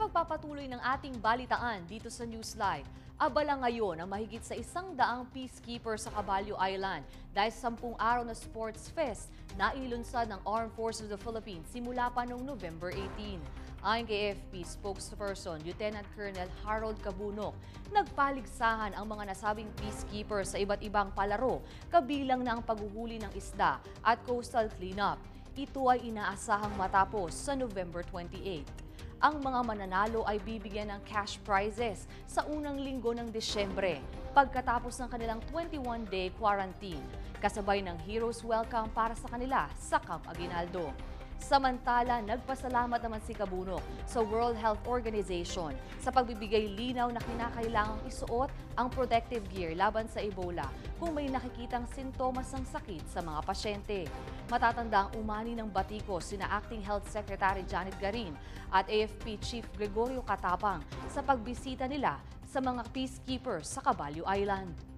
pagpapatuloy ng ating balitaan dito sa Newsline, abala ngayon ang mahigit sa 100 peacekeeper sa Caballo Island dahil sa 10 araw na sports fest na inilunsad ng Armed Forces of the Philippines simula pa noong November 18. Ayon kay AFP spokesperson Lieutenant Colonel Harold Cabunok, nagpaligsahan ang mga nasabing peacekeeper sa iba't ibang palaro, kabilang na ang paghuhuli ng isda at coastal cleanup. Ito ay inaasahang matapos sa November 28. Ang mga mananalo ay bibigyan ng cash prizes sa unang linggo ng Disyembre pagkatapos ng kanilang 21-day quarantine, kasabay ng Heroes Welcome para sa kanila sa Camp Aguinaldo. Samantala, nagpasalamat naman si Cabunok sa World Health Organization sa pagbibigay linaw na kinakailangang isuot ang protective gear laban sa Ebola kung may nakikitang sintomas ng sakit sa mga pasyente. Matatanda ang umani ng batikos sina Acting Health Secretary Janet Garin at AFP Chief Gregorio Catapang sa pagbisita nila sa mga peacekeepers sa Caballo Island.